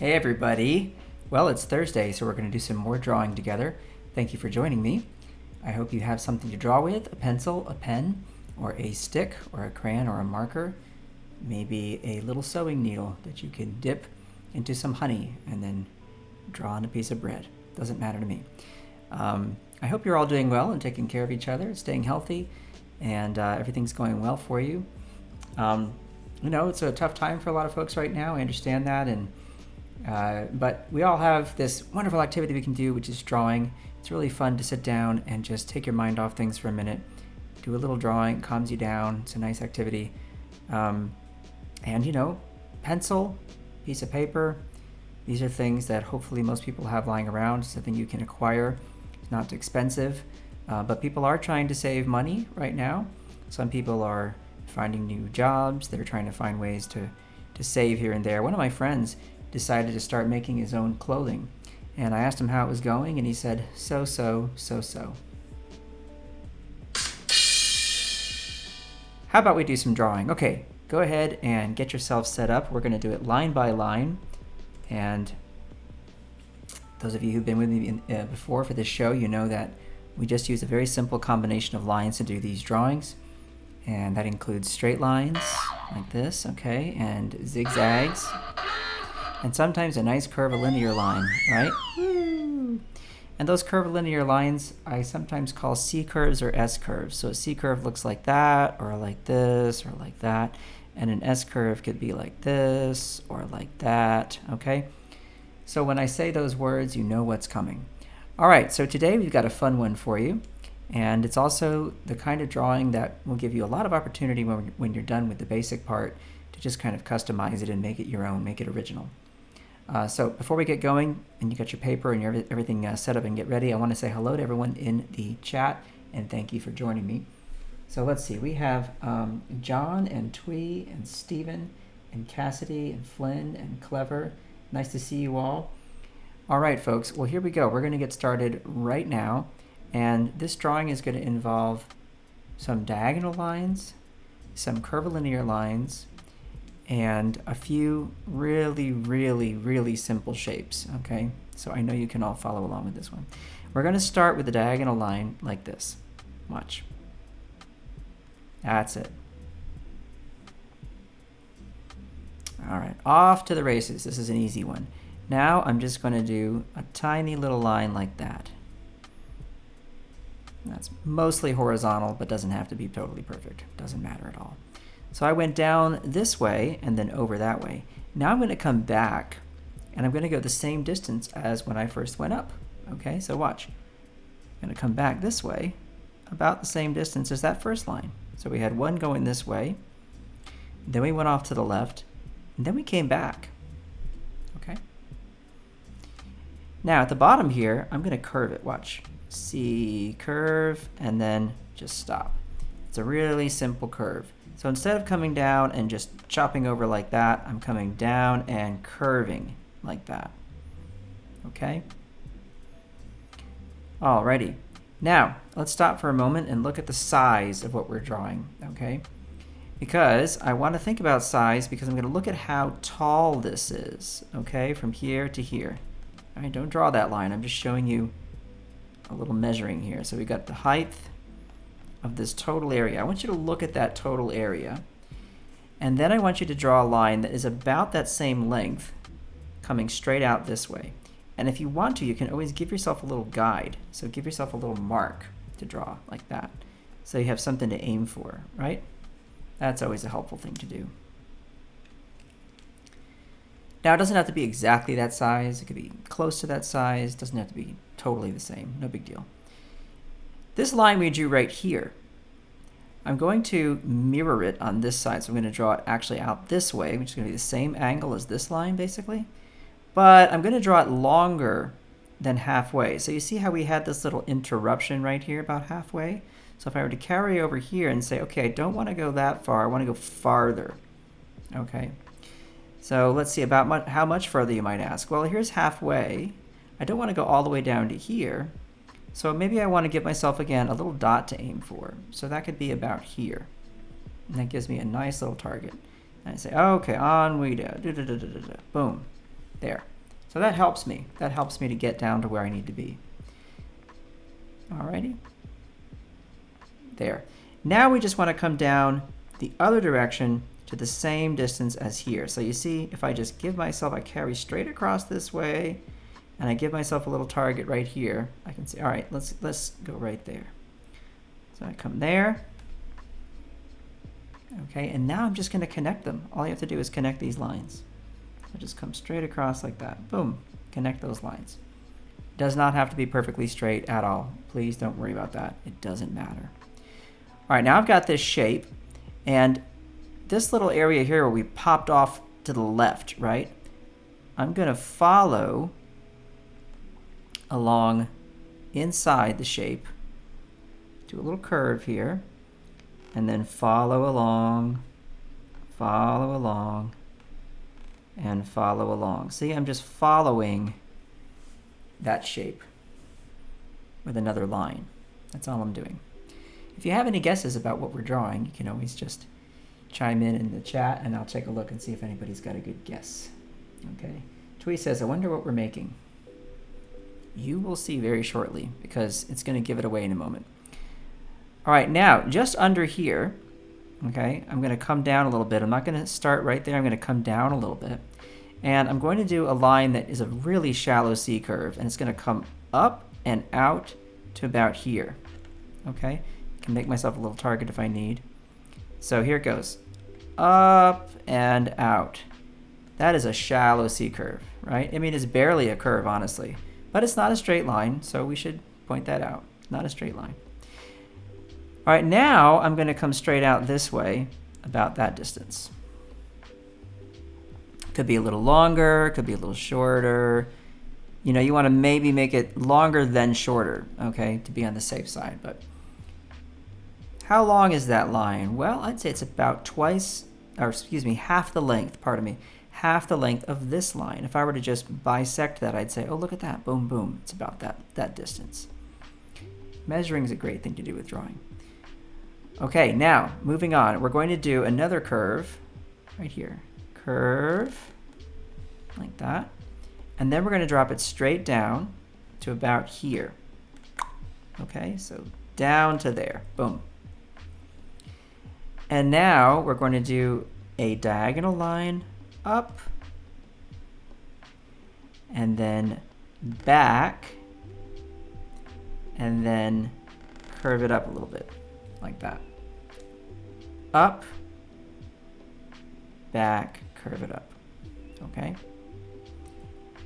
Hey everybody! Well, it's Thursday, so we're going to do some more drawing together. Thank you for joining me. I hope you have something to draw with, a pencil, a pen, or a stick, or a crayon, or a marker. Maybe a little sewing needle that you can dip into some honey and then draw on a piece of bread. Doesn't matter to me. I hope you're all doing well and taking care of each other, staying healthy, and everything's going well for you. It's a tough time for a lot of folks right now. I understand that, but we all have this wonderful activity we can do, which is drawing. It's really fun to sit down and just take your mind off things for a minute. Do a little drawing, calms you down. It's a nice activity. Pencil, piece of paper. These are things that hopefully most people have lying around, something you can acquire. It's not expensive, but people are trying to save money right now. Some people are finding new jobs. They're trying to find ways to save here and there. One of my friends decided to start making his own clothing, and I asked him how it was going, and he said, so. How about we do some drawing? Okay, go ahead and get yourself set up. We're going to do it line by line, and those of you who've been with me before for this show, you know that we just use a very simple combination of lines to do these drawings, and that includes straight lines like this, okay, and zigzags, and sometimes a nice curvilinear line, right? Woo! And those curvilinear lines I sometimes call C curves or S curves. So a C curve looks like that, or like this, or like that, and an S curve could be like this, or like that, okay? So when I say those words, you know what's coming. All right, so today we've got a fun one for you, and it's also the kind of drawing that will give you a lot of opportunity when you're done with the basic part to just kind of customize it and make it your own, make it original. So before we get going, and you got your paper and everything set up and get ready, I want to say hello to everyone in the chat, and thank you for joining me. So let's see, we have John and Twee and Stephen and Cassidy and Flynn and Clever. Nice to see you all. All right, folks, well, here we go. We're going to get started right now, and this drawing is going to involve some diagonal lines, some curvilinear lines, and a few really simple shapes, okay? So I know you can all follow along with this one. We're going to start with the diagonal line like this. Watch. That's it. All right, off to the races. This is an easy one. Now I'm just going to do a tiny little line like that. That's mostly horizontal, but doesn't have to be totally perfect. Doesn't matter at all. So I went down this way and then over that way. Now I'm going to come back, and I'm going to go the same distance as when I first went up. Okay, so watch. I'm going to come back this way, about the same distance as that first line. So we had one going this way, then we went off to the left, and then we came back. Okay. Now at the bottom here, I'm going to curve it. Watch. See, curve, and then just stop. It's a really simple curve. So instead of coming down and just chopping over like that, I'm coming down and curving like that. Okay? Alrighty. Now, let's stop for a moment and look at the size of what we're drawing, okay? Because I want to think about size because I'm going to look at how tall this is, okay, from here to here. All right, don't draw that line. I'm just showing you a little measuring here. So we got the height of this total area. I want you to look at that total area, and then I want you to draw a line that is about that same length coming straight out this way. And if you want to, you can always give yourself a little guide. So give yourself a little mark to draw like that, so you have something to aim for, right? That's always a helpful thing to do. Now it doesn't have to be exactly that size. It could be close to that size. It doesn't have to be totally the same. No big deal. This line we drew right here, I'm going to mirror it on this side. So I'm going to draw it actually out this way, which is going to be the same angle as this line, basically. But I'm going to draw it longer than halfway. So you see how we had this little interruption right here about halfway? So if I were to carry over here and say, okay, I don't want to go that far. I want to go farther. Okay. So let's see about how much further, you might ask. Well, here's halfway. I don't want to go all the way down to here. So maybe I want to give myself, again, a little dot to aim for. So that could be about here. And that gives me a nice little target. And I say, okay, on we go. Boom. There. So that helps me. That helps me to get down to where I need to be. Alrighty. There. Now we just want to come down the other direction to the same distance as here. So you see, if I just give myself, I carry straight across this way, and I give myself a little target right here, I can see, all right, let's go right there. So I come there. Okay, and now I'm just going to connect them. All you have to do is connect these lines. So just come straight across like that. Boom, connect those lines. Does not have to be perfectly straight at all. Please don't worry about that. It doesn't matter. All right, now I've got this shape, and this little area here where we popped off to the left, right? I'm going to follow along inside the shape, do a little curve here, and then follow along, and follow along. See, I'm just following that shape with another line. That's all I'm doing. If you have any guesses about what we're drawing, you can always just chime in the chat, and I'll take a look and see if anybody's got a good guess. Okay. Twee says, I wonder what we're making. You will see very shortly, because it's going to give it away in a moment. All right, now, just under here, okay, I'm going to come down a little bit. I'm not going to start right there. I'm going to come down a little bit. And I'm going to do a line that is a really shallow C curve, and it's going to come up and out to about here. Okay, I can make myself a little target if I need. So here it goes, up and out. That is a shallow C curve, right? I mean, it's barely a curve, honestly, but it's not a straight line, so we should point that out. Not a straight line. All right, now I'm going to come straight out this way, about that distance. Could be a little longer, could be a little shorter. You know, you want to maybe make it longer than shorter, okay, to be on the safe side. But how long is that line? Well, I'd say it's about half the length, half the length of this line. If I were to just bisect that, I'd say, oh, look at that, boom, boom. It's about that distance. Measuring is a great thing to do with drawing. Okay, now, moving on. We're going to do another curve right here. Curve, like that. And then we're going to drop it straight down to about here. Okay, so down to there, boom. And now we're going to do a diagonal line up, and then back, and then curve it up a little bit, like that. Up, back, curve it up. Okay?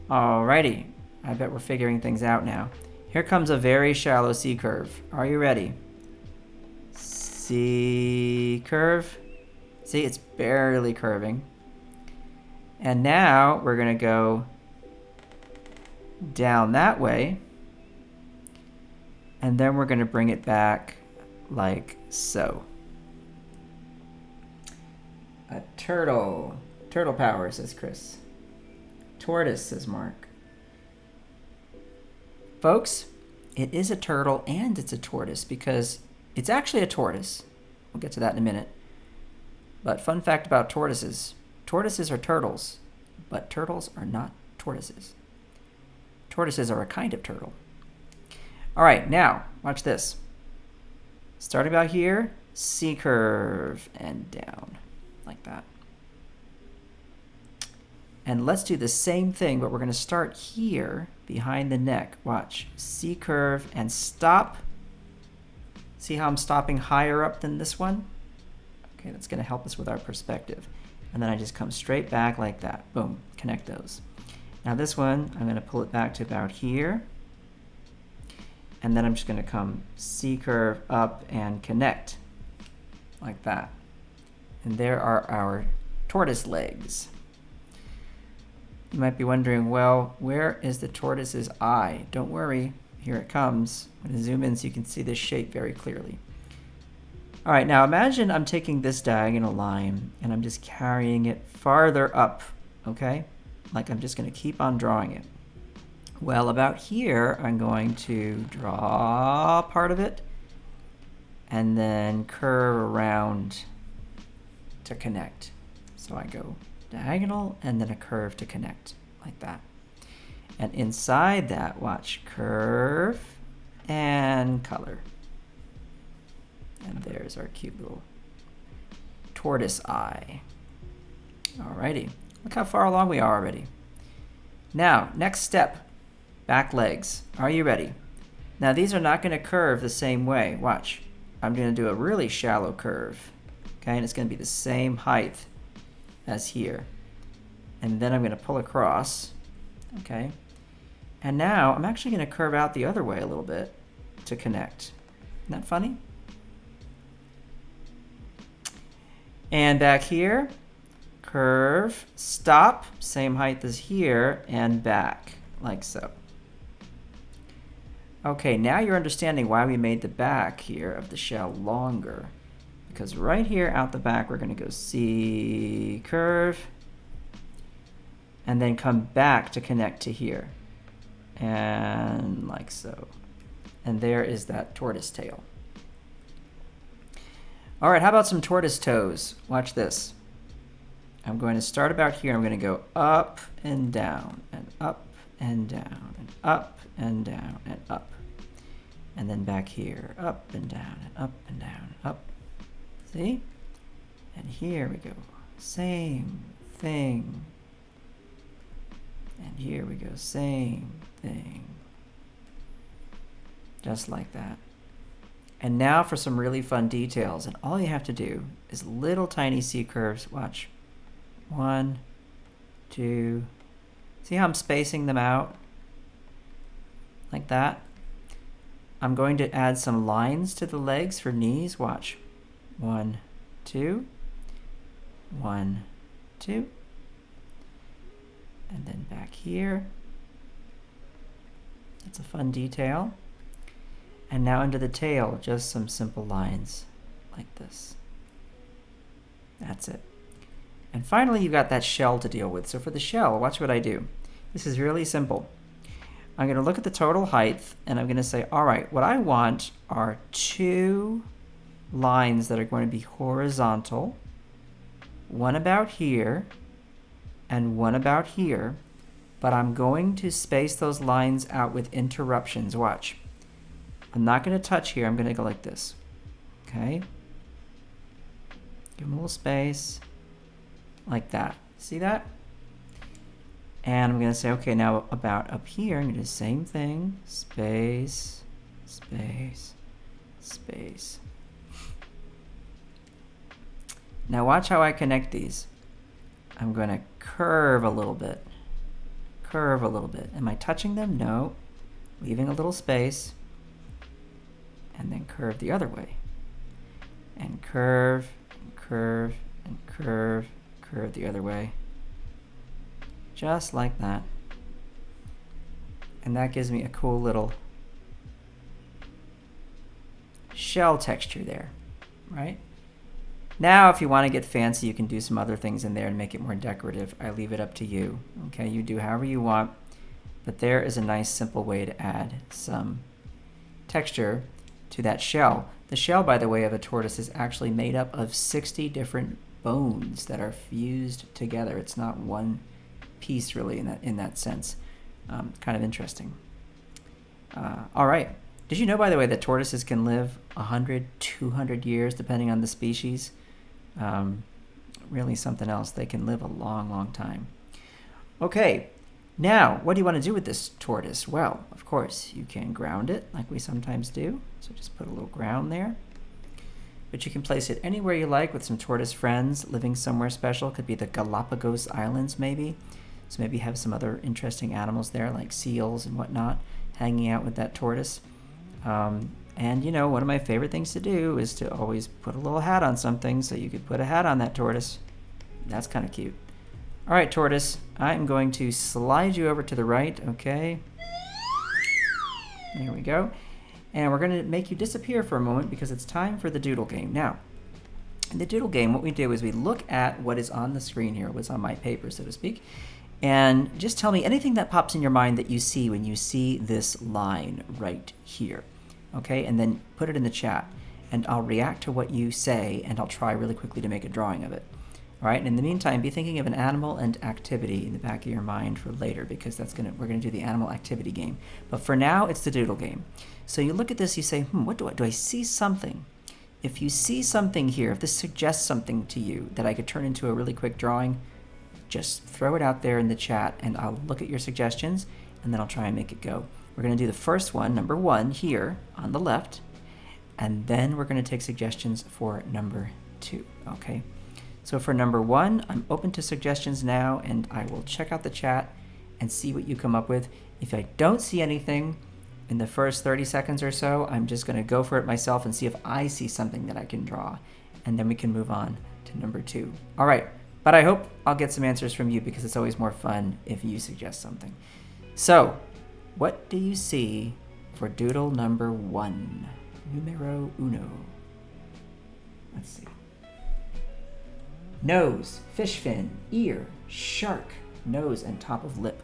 Alrighty. I bet we're figuring things out now. Here comes a very shallow C curve. Are you ready? C curve. See, it's barely curving. And now we're going to go down that way. And then we're going to bring it back like so. A turtle. Turtle power, says Chris. Tortoise, says Mark. Folks, it is a turtle and it's a tortoise because it's actually a tortoise. We'll get to that in a minute. But fun fact about tortoises. Tortoises are turtles, but turtles are not tortoises. Tortoises are a kind of turtle. All right, now, watch this. Starting about here, C curve and down, like that. And let's do the same thing, but we're going to start here behind the neck. Watch, C curve and stop. See how I'm stopping higher up than this one? Okay, that's going to help us with our perspective. And then I just come straight back like that. Boom, connect those. Now this one, I'm going to pull it back to about here. And then I'm just going to come C curve up and connect like that. And there are our tortoise legs. You might be wondering, well, where is the tortoise's eye? Don't worry, here it comes. I'm going to zoom in so you can see this shape very clearly. All right, now imagine I'm taking this diagonal line and I'm just carrying it farther up, okay? Like I'm just going to keep on drawing it. Well, about here, I'm going to draw part of it and then curve around to connect. So I go diagonal and then a curve to connect, like that. And inside that, watch, curve and color. And there's our cute little tortoise eye. Alrighty, look how far along we are already. Now, next step, back legs. Are you ready? Now these are not going to curve the same way. Watch, I'm going to do a really shallow curve. Okay, and it's going to be the same height as here. And then I'm going to pull across. Okay, and now I'm actually going to curve out the other way a little bit to connect. Isn't that funny? And back here, curve, stop, same height as here, and back, like so. Okay, now you're understanding why we made the back here of the shell longer. Because right here out the back, we're going to go C, curve, and then come back to connect to here. And like so. And there is that tortoise tail. All right, how about some tortoise toes? Watch this. I'm going to start about here. I'm going to go up and down, and up and down, and up and down, and up. And then back here, up and down, and up and down, and up. See? And here we go. Same thing. And here we go. Same thing. Just like that. And now for some really fun details. And all you have to do is little tiny C curves. Watch. 1, 2. See how I'm spacing them out? Like that. I'm going to add some lines to the legs for knees. Watch. 1, 2. 1, 2. And then back here. That's a fun detail. And now under the tail, just some simple lines like this. That's it. And finally, you've got that shell to deal with. So for the shell, watch what I do. This is really simple. I'm going to look at the total height, and I'm going to say, all right, what I want are 2 lines that are going to be horizontal, one about here, and one about here, but I'm going to space those lines out with interruptions. Watch. I'm not going to touch here. I'm going to go like this. Okay? Give them a little space. Like that. See that? And I'm going to say, okay, now about up here, I'm going to do the same thing. Space, space, space. Now watch how I connect these. I'm going to curve a little bit. Curve a little bit. Am I touching them? No. Leaving a little space. And then curve the other way. And curve, and curve, and curve, curve the other way. Just like that. And that gives me a cool little shell texture there, right? Now, if you want to get fancy, you can do some other things in there and make it more decorative. I leave it up to you. Okay, you do however you want. But there is a nice, simple way to add some texture to that shell. The shell, by the way, of a tortoise is actually made up of 60 different bones that are fused together. It's not one piece, really, in that sense. Kind of interesting. All right. Did you know, by the way, that tortoises can live 100, 200 years, depending on the species? Really something else. They can live a long, long time. Okay. Now, what do you want to do with this tortoise? Well, of course, you can ground it like we sometimes do. So just put a little ground there. But you can place it anywhere you like with some tortoise friends living somewhere special. Could be the Galapagos Islands, maybe. So maybe have some other interesting animals there, like seals and whatnot, hanging out with that tortoise. And, you know, one of my favorite things to do is to always put a little hat on something, so you could put a hat on that tortoise. That's kind of cute. All right, tortoise, I'm going to slide you over to the right, okay? There we go. And we're going to make you disappear for a moment because it's time for the Doodle Game. Now, in the Doodle Game, what we do is we look at what is on the screen here, what's on my paper, so to speak, and just tell me anything that pops in your mind that you see when you see this line right here, okay? And then put it in the chat, and I'll react to what you say, and I'll try really quickly to make a drawing of it. All right, and in the meantime, be thinking of an animal and activity in the back of your mind for later, because we're gonna do the animal activity game. But for now, it's the doodle game. So you look at this, you say, what do I see something? If you see something here, if this suggests something to you that I could turn into a really quick drawing, just throw it out there in the chat and I'll look at your suggestions and then I'll try and make it go. We're gonna do the first one, number 1, here on the left, and then we're gonna take suggestions for number 2, okay? So for number 1, I'm open to suggestions now, and I will check out the chat and see what you come up with. If I don't see anything in the first 30 seconds or so, I'm just gonna go for it myself and see if I see something that I can draw, and then we can move on to number 2. All right, but I hope I'll get some answers from you, because it's always more fun if you suggest something. So, what do you see for doodle number 1? Numero uno. Let's see. Nose, fish fin, ear, shark, nose and top of lip.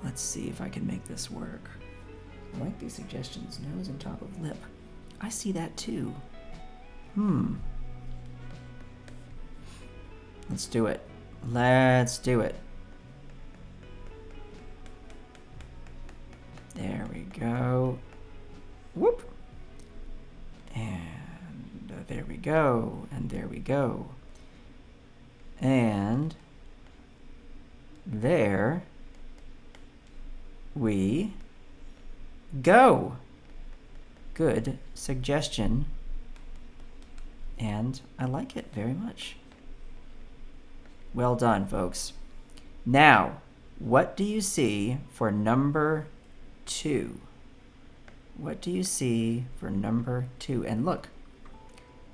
Let's see if I can make this work. I like these suggestions. Nose and top of lip. I see that too. Let's do it. Let's do it. There we go. Whoop. And there we go. And there we go. And there we go. Good suggestion. And I like it very much. Well done, folks. Now, what do you see for number 2? What do you see for number 2? And look,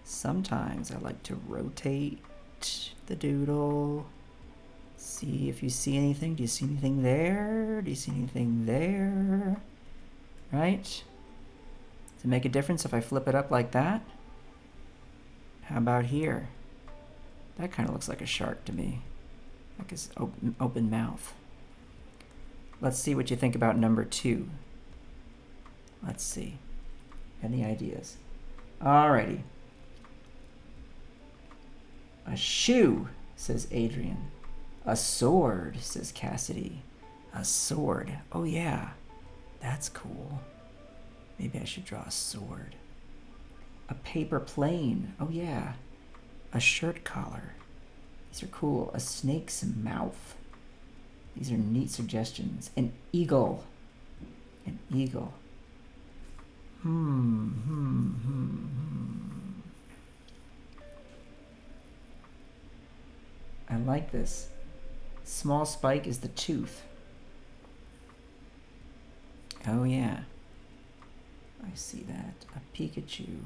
sometimes I like to rotate the doodle. See if you see anything. Do you see anything there? Do you see anything there? Right? Does it make a difference if I flip it up like that? How about here? That kind of looks like a shark to me. Like his open mouth. Let's see what you think about number 2. Let's see. Any ideas? Alrighty. A shoe, says Adrian. A sword, says Cassidy. A sword. Oh yeah, that's cool. Maybe I should draw a sword. A paper plane. Oh yeah. A shirt collar. These are cool. A snake's mouth. These are neat suggestions. An eagle. An eagle. I like this. Small spike is the tooth. Oh yeah. I see that. A Pikachu.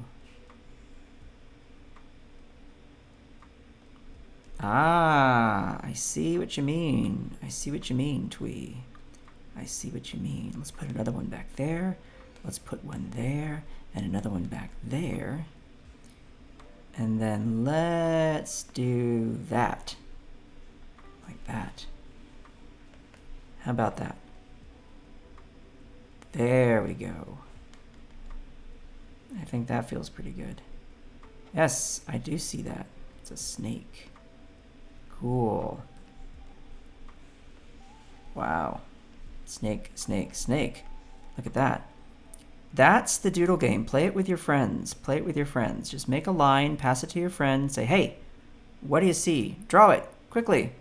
Ah, I see what you mean. I see what you mean, Twee. I see what you mean. Let's put another one back there. Let's put one there and another one back there. And then let's do that. Like that. How about that? There we go. I think that feels pretty good. Yes, I do see that. It's a snake. Cool. Wow. Snake, snake, snake. Look at that. That's the doodle game. Play it with your friends. Play it with your friends. Just make a line, pass it to your friend, say, hey, what do you see? Draw it, quickly.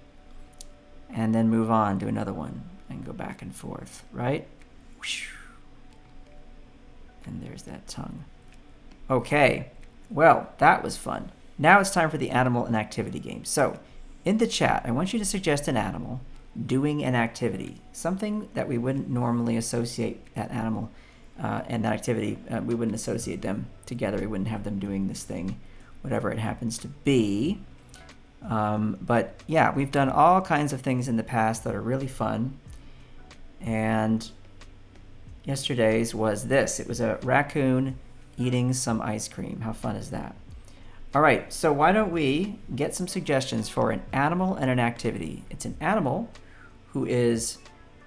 And then move on to another one and go back and forth, right? And there's that tongue. Okay, well, that was fun. Now it's time for the animal and activity game. So, in the chat, I want you to suggest an animal doing an activity, something that we wouldn't normally associate that animal and that activity. We wouldn't associate them together. We wouldn't have them doing this thing, whatever it happens to be. But yeah, we've done all kinds of things in the past that are really fun. And yesterday's was this. It was a raccoon eating some ice cream. How fun is that? All right, so why don't we get some suggestions for an animal and an activity. It's an animal who is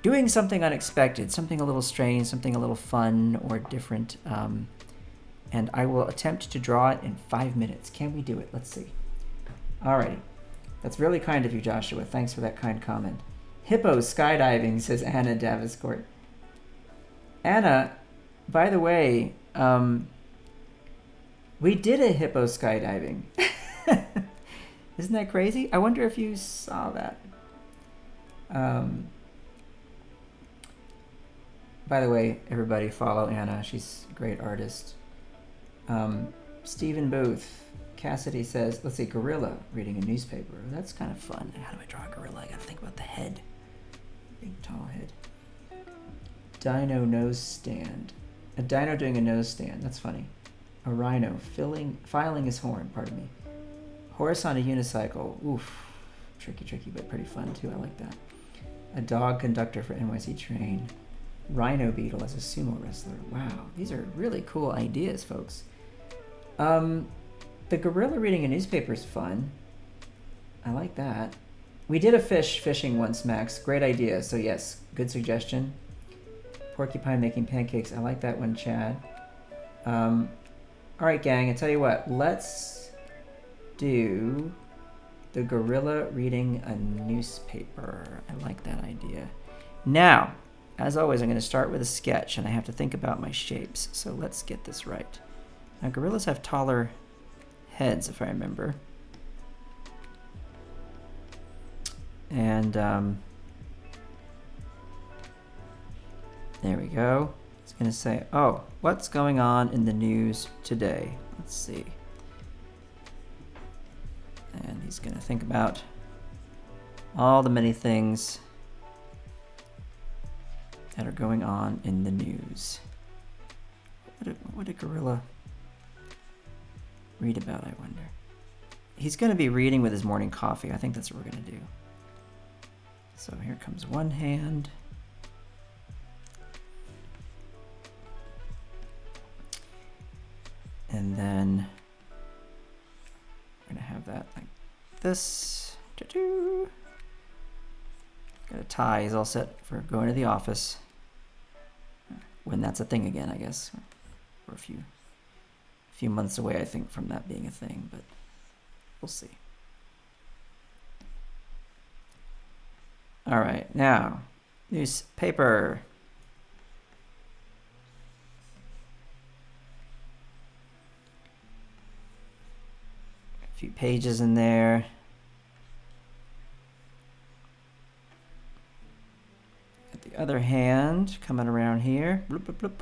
doing something unexpected, something a little strange, something a little fun or different, and I will attempt to draw it in 5 minutes. Can we do it? Let's see. Alrighty. That's really kind of you, Joshua. Thanks for that kind comment. Hippo skydiving, says Anna Daviscourt. Anna, by the way, we did a hippo skydiving. Isn't that crazy? I wonder if you saw that. By the way, everybody follow Anna. She's a great artist. Stephen Booth. Cassidy says, let's see, gorilla reading a newspaper. That's kind of fun. How do I draw a gorilla? I gotta think about the head. Big, tall head. Dino nose stand. A dino doing a nose stand. That's funny. A rhino filing his horn, pardon me. Horse on a unicycle. Oof. Tricky, but pretty fun too. I like that. A dog conductor for NYC train. Rhino beetle as a sumo wrestler. Wow, these are really cool ideas, folks. The gorilla reading a newspaper is fun. I like that. We did a fishing once, Max. Great idea. So yes, good suggestion. Porcupine making pancakes. I like that one, Chad. All right, gang. I tell you what. Let's do the gorilla reading a newspaper. I like that idea. Now, as always, I'm going to start with a sketch, and I have to think about my shapes. So let's get this right. Now, gorillas have taller heads, if I remember. And there we go. It's going to say, oh, what's going on in the news today? Let's see. And he's going to think about all the many things that are going on in the news. What would a gorilla read about, I wonder? He's going to be reading with his morning coffee. I think that's what we're going to do. So here comes one hand. And then we're going to have that like this. Got a tie. He's all set for going to the office. When that's a thing again, I guess. We're a few months away, I think, from that being a thing, but we'll see. All right, now, newspaper. A few pages in there. At the other hand, coming around here. Bloop, bloop, bloop.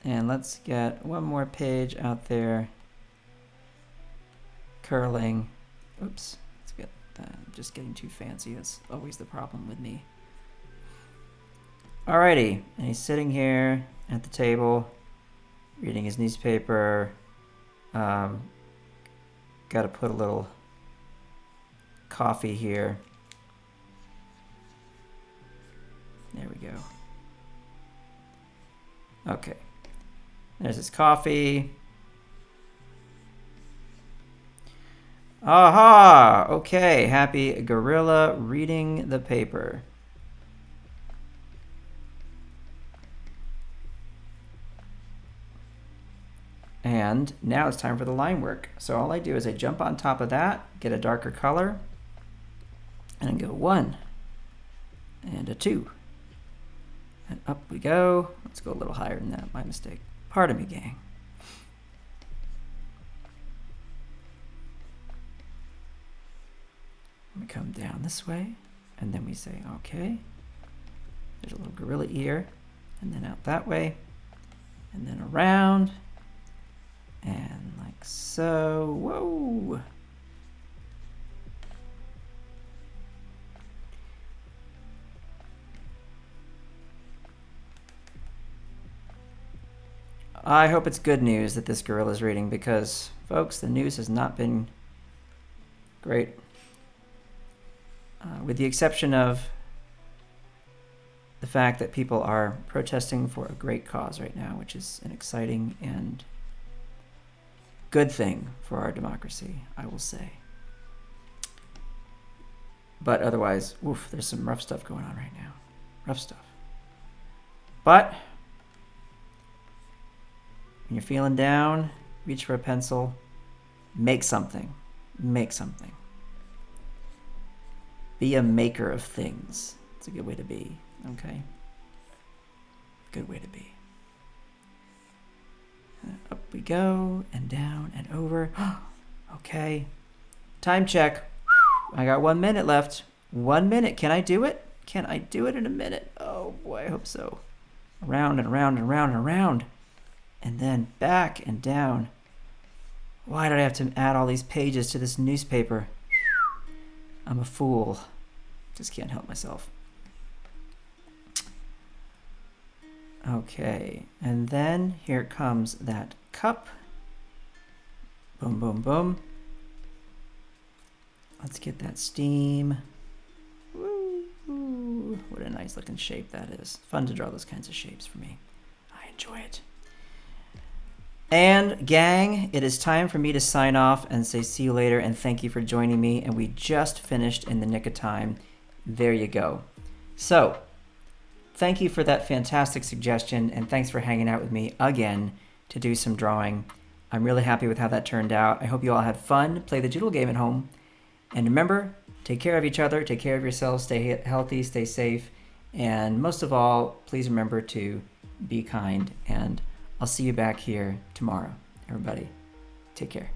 And let's get one more page out there. Curling. Oops. Let's get that. I'm just getting too fancy. That's always the problem with me. Alrighty. And he's sitting here at the table, reading his newspaper. Got to put a little coffee here. There we go. Okay. There's his coffee. Aha! Okay, happy gorilla reading the paper. And now it's time for the line work. So all I do is I jump on top of that, get a darker color, and then go 1 and a 2. And up we go. Let's go a little higher than that. My mistake. Pardon me, gang. We come down this way, and then we say, okay. There's a little gorilla ear, and then out that way, and then around, and like so. Whoa! I hope it's good news that this gorilla is reading because, folks, the news has not been great. With the exception of the fact that people are protesting for a great cause right now, which is an exciting and good thing for our democracy, I will say. But otherwise, oof, there's some rough stuff going on right now. Rough stuff. But When you're feeling down, reach for a pencil. Make something. Make something. Be a maker of things. It's a good way to be, okay? Good way to be. Up we go, and down and over. Okay. Time check. I got 1 minute left. 1 minute. Can I do it? Can I do it in a minute? Oh boy, I hope so. Around and around and around and around. And then back and down. Why did I have to add all these pages to this newspaper? I'm a fool. Just can't help myself. Okay, and then here comes that cup. Boom, boom, boom. Let's get that steam. Woo, what a nice looking shape that is. Fun to draw those kinds of shapes for me. I enjoy it. And gang, it is time for me to sign off and say see you later and thank you for joining me. And we just finished in the nick of time. There you go. So, thank you for that fantastic suggestion, and thanks for hanging out with me again to do some drawing. I'm really happy with how that turned out. I hope you all had fun. Play the Doodle Game at home. And remember, take care of each other, take care of yourselves, stay healthy, stay safe, and most of all, please remember to be kind. And I'll see you back here tomorrow. Everybody, take care.